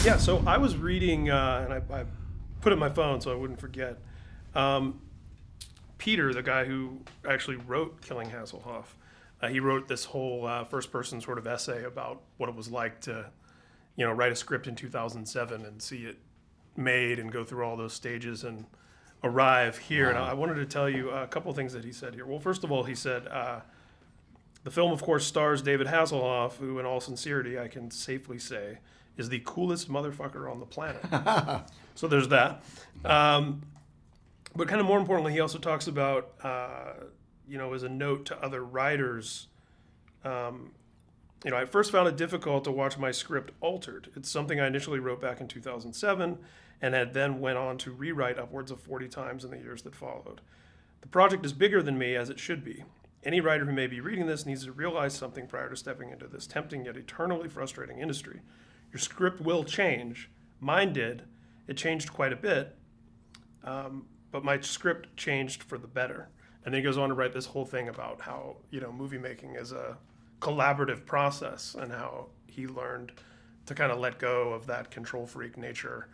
Yeah, so I was reading, and I put it in my phone so I wouldn't forget. Peter, the guy who actually wrote Killing Hasselhoff, he wrote this whole first-person sort of essay about what it was like to, write a script in 2007 and see it made and go through all those stages and arrive here. Wow. And I wanted to tell you a couple of things that he said here. Well, first of all, he said, the film, of course, stars David Hasselhoff, who, in all sincerity, I can safely say, is the coolest motherfucker on the planet. So there's that. But kind of more importantly, he also talks about, as a note to other writers, I first found it difficult to watch my script altered. It's something I initially wrote back in 2007 and had then went on to rewrite upwards of 40 times in the years that followed. The project is bigger than me, as it should be. Any writer who may be reading this needs to realize something prior to stepping into this tempting yet eternally frustrating industry. Your script will change. Mine did. It changed quite a bit, but my script changed for the better. And then he goes on to write this whole thing about how, movie making is a collaborative process and how he learned to kind of let go of that control freak nature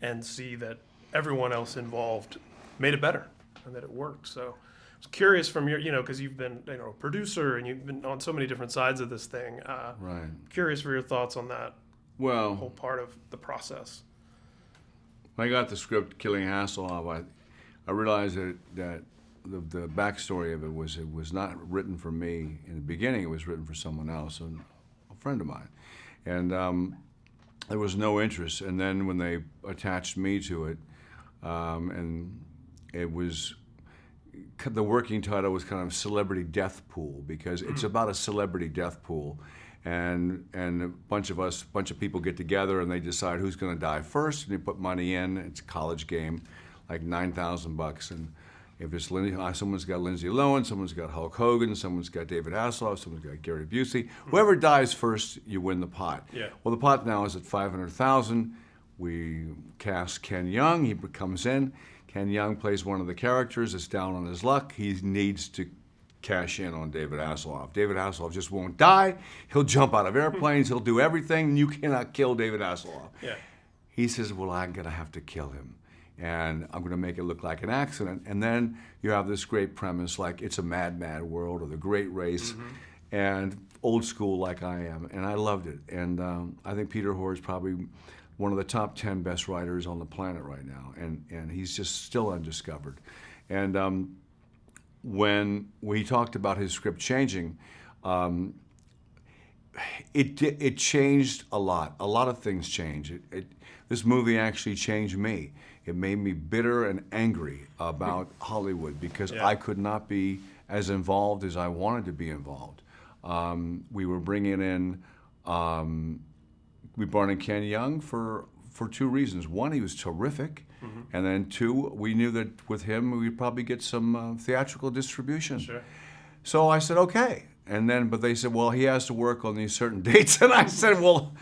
and see that everyone else involved made it better and that it worked. So I was curious from your, because you've been, a producer and you've been on so many different sides of this thing. Right. Curious for your thoughts on that whole part of the process. When I got the script Killing Hasselhoff, I realized that the backstory of it was not written for me. In the beginning, it was written for someone else, a friend of mine. And there was no interest. And then when they attached me to it, and it was, the working title was kind of Celebrity Death Pool, because it's about a celebrity death pool. And a bunch of people get together and they decide who's going to die first, and they put money in. It's a college game, like $9,000. And if it's someone's got Lindsay Lohan, someone's got Hulk Hogan, someone's got David Hasselhoff, someone's got Gary Busey. Whoever dies first, you win the pot. Yeah. Well, the pot now is at $500,000. We cast Ken Jeong. He comes in. Ken Jeong plays one of the characters. It's down on his luck. He needs to cash in on David Hasselhoff. David Hasselhoff just won't die. He'll jump out of airplanes. He'll do everything. You cannot kill David Hasselhoff. Yeah. He says, well, I'm going to have to kill him. And I'm going to make it look like an accident. And then you have this great premise like It's a Mad, Mad World or The Great Race, and old school like I am. And I loved it. And I think Peter Hoare is probably one of the top 10 best writers on the planet right now. And he's just still undiscovered. And when we talked about his script changing, it changed a lot. A lot of things changed. This movie actually changed me. It made me bitter and angry about Hollywood because I could not be as involved as I wanted to be involved. We were bringing in, we brought in Ken Jeong for two reasons. One, he was terrific. And then two, we knew that with him, we'd probably get some theatrical distribution. Sure. So I said, okay. But they said, well, he has to work on these certain dates. And I said, well,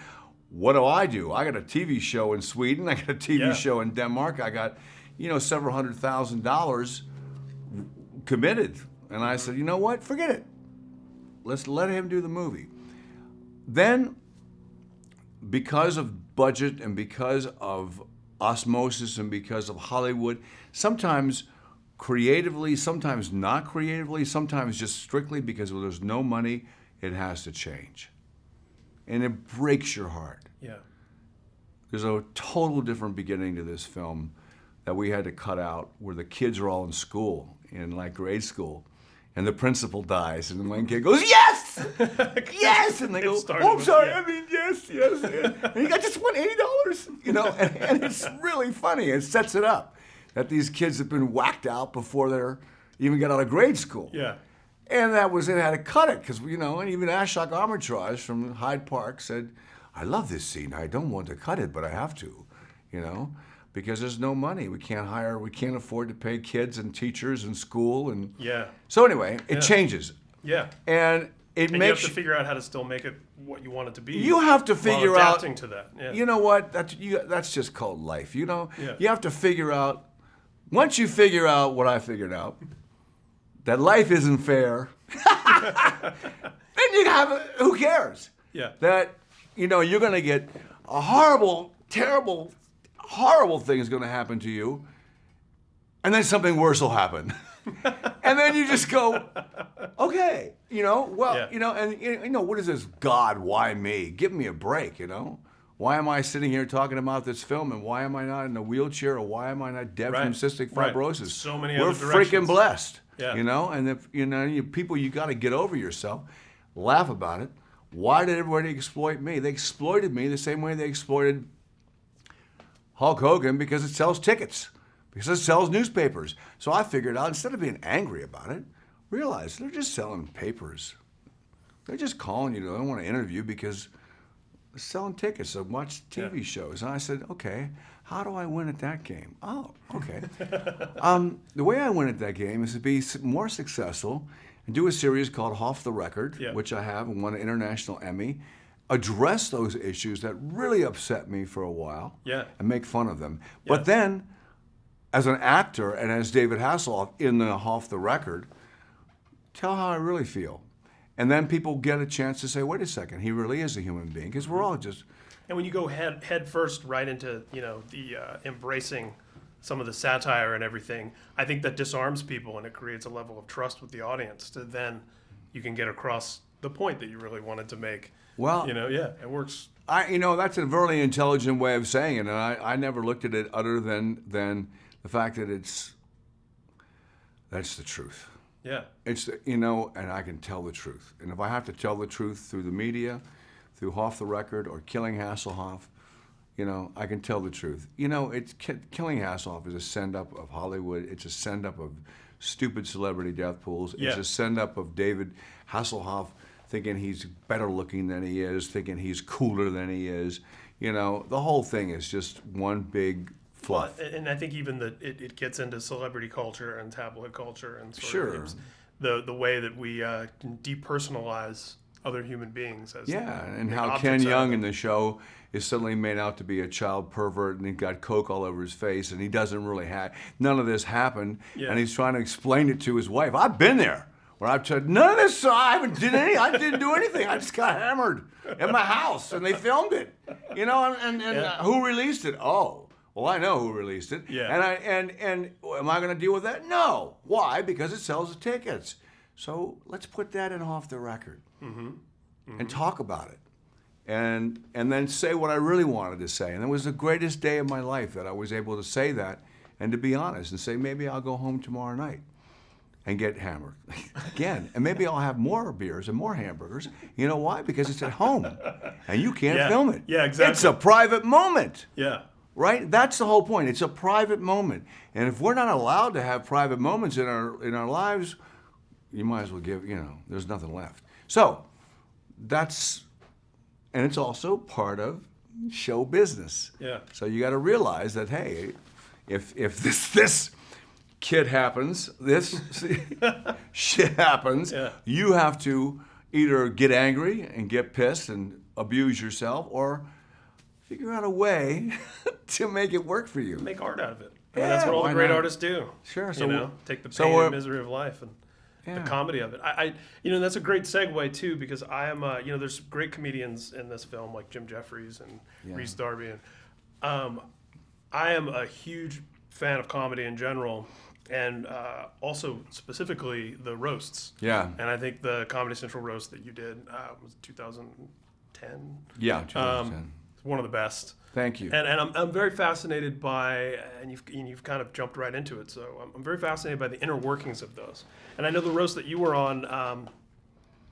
what do? I got a TV show in Sweden. I got a TV show in Denmark. I got, several $100,000 committed. And I said, you know what? Forget it. Let's let him do the movie. Then, because of budget and because of osmosis and because of Hollywood, sometimes creatively, sometimes not creatively, sometimes just strictly because there's no money, it has to change. And it breaks your heart. Yeah. There's a total different beginning to this film that we had to cut out where the kids are all in school, in like grade school, and the principal dies, and one kid goes, yes! Yes! And they go, oh, I'm sorry, yes. And you got just won $80, and it's really funny. It sets it up that these kids have been whacked out before they're even got out of grade school. Yeah. And that was it, had to cut it, because, and even Ashok Armitage from Hyde Park said, I love this scene. I don't want to cut it, but I have to, because there's no money. We can't afford to pay kids and teachers in school. And so anyway, it changes. Yeah. And you have to figure out how to still make it what you want it to be. You have to figure out. Adapting to that. Yeah. You know what? That's just called life, You have to figure out, once you figure out what I figured out, that life isn't fair, then you have, who cares? Yeah. That, you're going to get a horrible terrible, horrible thing is going to happen to you, and then something worse will happen. And then you just go, okay, what is this? God, why me? Give me a break, Why am I sitting here talking about this film, and why am I not in a wheelchair, or why am I not dead from cystic fibrosis? So many We're other directions. freaking blessed, Yeah. And if, people, you got to get over yourself, laugh about it. Why did everybody exploit me? They exploited me the same way they exploited Hulk Hogan because it sells tickets. Because it sells newspapers. So I figured out, instead of being angry about it, realize they're just selling papers. They're just calling you. They don't want to interview because they're selling tickets to watch TV shows. And I said, okay, how do I win at that game? Oh, okay. The way I win at that game is to be more successful and do a series called Off the Record, which I have and won an international Emmy. Address those issues that really upset me for a while and make fun of them. But then, as an actor and as David Hasselhoff in the Off the Record, tell how I really feel. And then people get a chance to say, wait a second, he really is a human being, because we're all just... And when you go head first right into, the embracing some of the satire and everything, I think that disarms people and it creates a level of trust with the audience to then you can get across the point that you really wanted to make. Well, it works. That's a very intelligent way of saying it, and I never looked at it other than the fact that that's the truth. Yeah. It's, and I can tell the truth. And if I have to tell the truth through the media, through Off the Record or Killing Hasselhoff, I can tell the truth. It's Killing Hasselhoff is a send-up of Hollywood. It's a send-up of stupid celebrity death pools. It's a send-up of David Hasselhoff thinking he's better looking than he is, thinking he's cooler than he is. The whole thing is just one big fluff. Well, and I think even that it gets into celebrity culture and tabloid culture and sure. of the way that we can depersonalize other human beings. As and how Ken Young in the show is suddenly made out to be a child pervert, and he got coke all over his face, and he doesn't really have, none of this happened, and he's trying to explain it to his wife. I've been there. Where I've said, none of this, I didn't do anything. I just got hammered at my house, and they filmed it. And who released it? Oh, well, I know who released it. Yeah. And am I going to deal with that? No. Why? Because it sells the tickets. So let's put that in Off the Record and talk about it. And then say what I really wanted to say. And it was the greatest day of my life that I was able to say that and to be honest and say, maybe I'll go home tomorrow night and get hammered again. And maybe I'll have more beers and more hamburgers. You know why? Because it's at home and you can't film it. Yeah, exactly. It's a private moment. Yeah. Right? That's the whole point. It's a private moment. And if we're not allowed to have private moments in our lives, you might as well there's nothing left. So and it's also part of show business. Yeah. So you got to realize that, hey, if this kid happens, this shit happens, you have to either get angry and get pissed and abuse yourself, or figure out a way to make it work for you. Make art out of it. That's what all the great artists do. Sure. Take the pain and misery of life and the comedy of it. That's a great segue too, because I am, there's great comedians in this film like Jim Jeffries and Rhys Darby, and I am a huge fan of comedy in general, and also specifically the roasts. Yeah. And I think the Comedy Central roast that you did was 2010. Yeah, 2010. One of the best. Thank you. And I'm very fascinated by, and you've kind of jumped right into it, so I'm very fascinated by the inner workings of those. And I know the roast that you were on,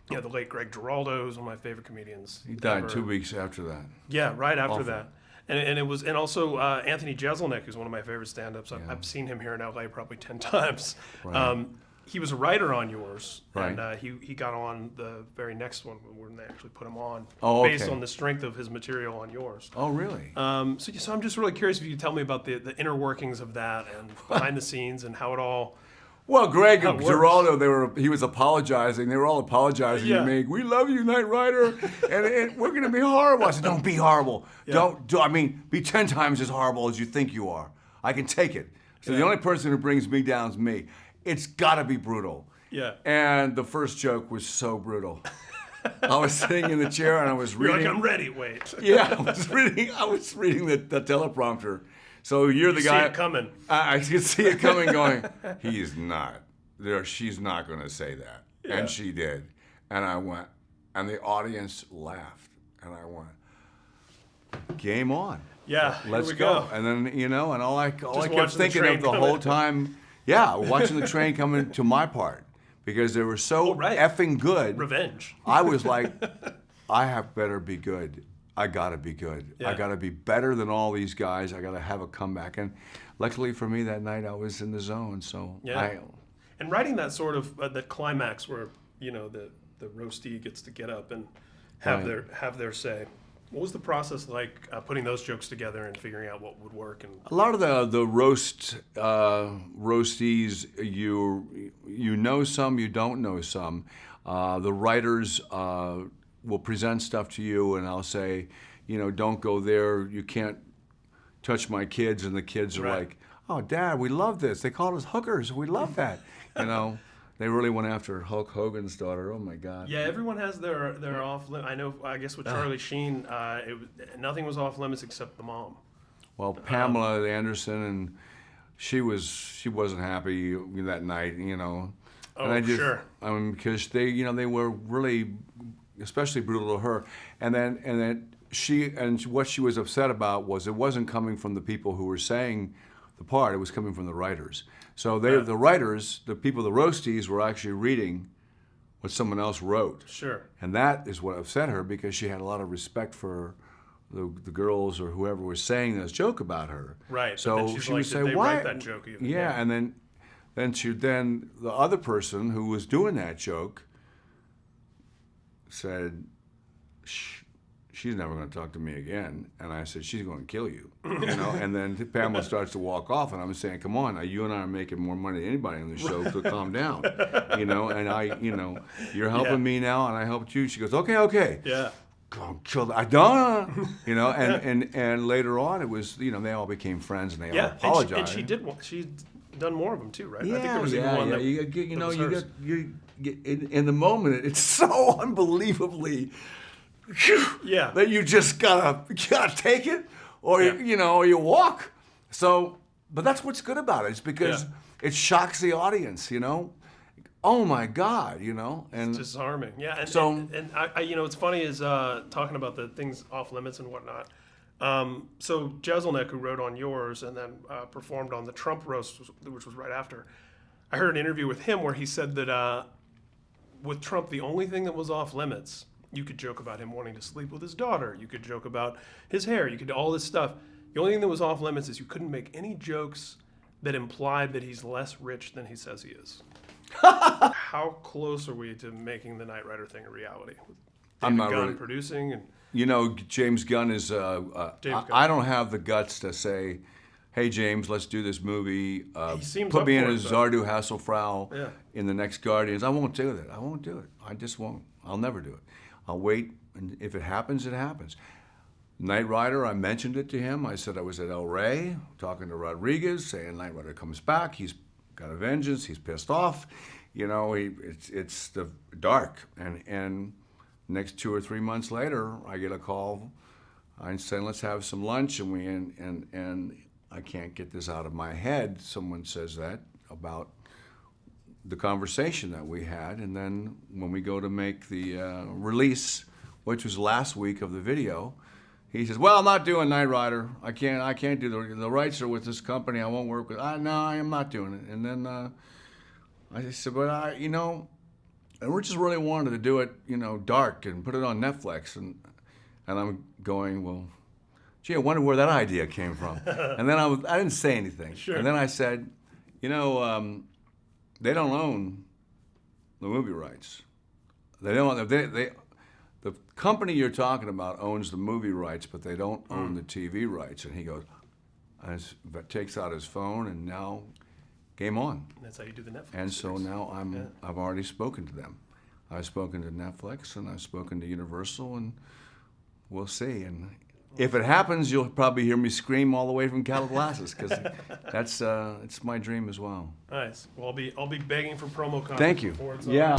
the late Greg Giraldo is one of my favorite comedians. He died 2 weeks after that. Yeah, right after that. And it was, and also Anthony Jeselnik, who's one of my favorite stand-ups. I've seen him here in LA probably 10 times. Right. He was a writer on yours, and he got on the very next one when they actually put him on, based on the strength of his material on yours. Oh, really? So I'm just really curious if you could tell me about the inner workings of that and behind the scenes and how it all. Well, Greg Giraldo, he was apologizing. They were all apologizing to me. We love you, Knight Rider, and we're going to be horrible. I said, don't be horrible. Yeah. Be 10 times as horrible as you think you are. I can take it. So the only person who brings me down is me. It's got to be brutal. Yeah. And the first joke was so brutal. I was sitting in the chair and I was You're reading. like, I'm ready. Wait. Yeah, I was reading the teleprompter. So you're the You guy. see it coming. I could see it coming. Going, he's not there. She's not going to say that, Yeah. and she did. And I went, and the audience laughed, and I went, game on. Yeah. Let's here we go. And then and all I kept watching the thinking train of the come whole in. time. Yeah, watching the train coming to my part because they were so right. effing good. Revenge. I was like, I have better be good. I gotta be good. I Yeah. gotta be better than all these guys. I gotta have a comeback. And luckily for me, that night I was in the zone. So Yeah. And writing that sort of the climax where the roastee gets to get up and have their say. What was the process like putting those jokes together and figuring out what would work? And a lot of the roastees, you know some, you don't know some. The writers will present stuff to you, and I'll say, don't go there. You can't touch my kids, and the kids are Right. like, oh, Dad, we love this. They called us hookers. We love that. They really went after Hulk Hogan's daughter. Oh my God. yeah, everyone has their off limit. I guess with Charlie Sheen, nothing was off limits except the mom. Well, Pamela Anderson, and she wasn't happy that night, Oh, and I just, sure. Because they were really, especially brutal to her, and then what she was upset about was it wasn't coming from the people who were saying the part; it was coming from the writers. So the writers, the people, the roasties, were actually reading what someone else wrote. Sure. And that is what upset her because she had a lot of respect for the girls or whoever was saying this joke about her. Right. So but then she's she like, would did say, they "Why?" write that joke even? Yeah, and then the other person who was doing that joke said, she's never going to talk to me again. And I said, she's going to kill you. And then Pamela starts to walk off, and I'm saying, come on, you and I are making more money than anybody on the show, so calm down. And you're helping me now, and I helped you. She goes, okay. Yeah. Go kill I don't. And later on, it was, they all became friends, and they all apologized. And she's done more of them too, right? Yeah, I think there was even one that was hers. you get in the moment. It's so unbelievably that you just gotta take it, or you walk. So, but that's what's good about it. It's because it shocks the audience. Oh my God, and It's disarming. Yeah, and so and I it's funny is talking about the things off limits and whatnot. So Jeselnik, who wrote on yours and then performed on the Trump roast, which was right after, I heard an interview with him where he said that with Trump, the only thing that was off limits, you could joke about him wanting to sleep with his daughter. You could joke about his hair. You could do all this stuff. The only thing that was off limits is you couldn't make any jokes that implied that he's less rich than he says he is. How close are we to making the Knight Rider thing a reality? With I'm David not Gunn really producing and James Gunn is. Gunn. I don't have the guts to say, "Hey James, let's do this movie. He seems Put up me in for it, as though. Zardu Hasselhoff Yeah. in the next Guardians." I won't do it. I won't do it. I just won't. I'll never do it. I'll wait, and if it happens, it happens. Knight Rider, I mentioned it to him. I said I was at El Rey talking to Rodriguez, saying Knight Rider comes back. He's got a vengeance. He's pissed off. It's the dark. And next 2 or 3 months later, I get a call. I'm saying, let's have some lunch, and I can't get this out of my head. Someone says that about the conversation that we had, and then when we go to make the release, which was last week of the video, he says, "Well, I'm not doing Knight Rider. I can't do the rights are with this company. I won't work with. No, I am not doing it." And then I said, "But and we just really wanted to do it, dark and put it on Netflix." And I'm going, "Well, gee, I wonder where that idea came from." And then I didn't say anything. Sure. And then I said, they don't own the movie rights. They don't. The company you're talking about owns the movie rights, but they don't own the TV rights. And he goes, takes out his phone, and now, game on. that's how you do the Netflix. And so series. now I've already spoken to them. I've spoken to Netflix, and I've spoken to Universal, and we'll see. And if it happens, you'll probably hear me scream all the way from Calabasas, because it's my dream as well. Nice. Well, I'll be begging for promo copies. Thank you. Before it's Yeah.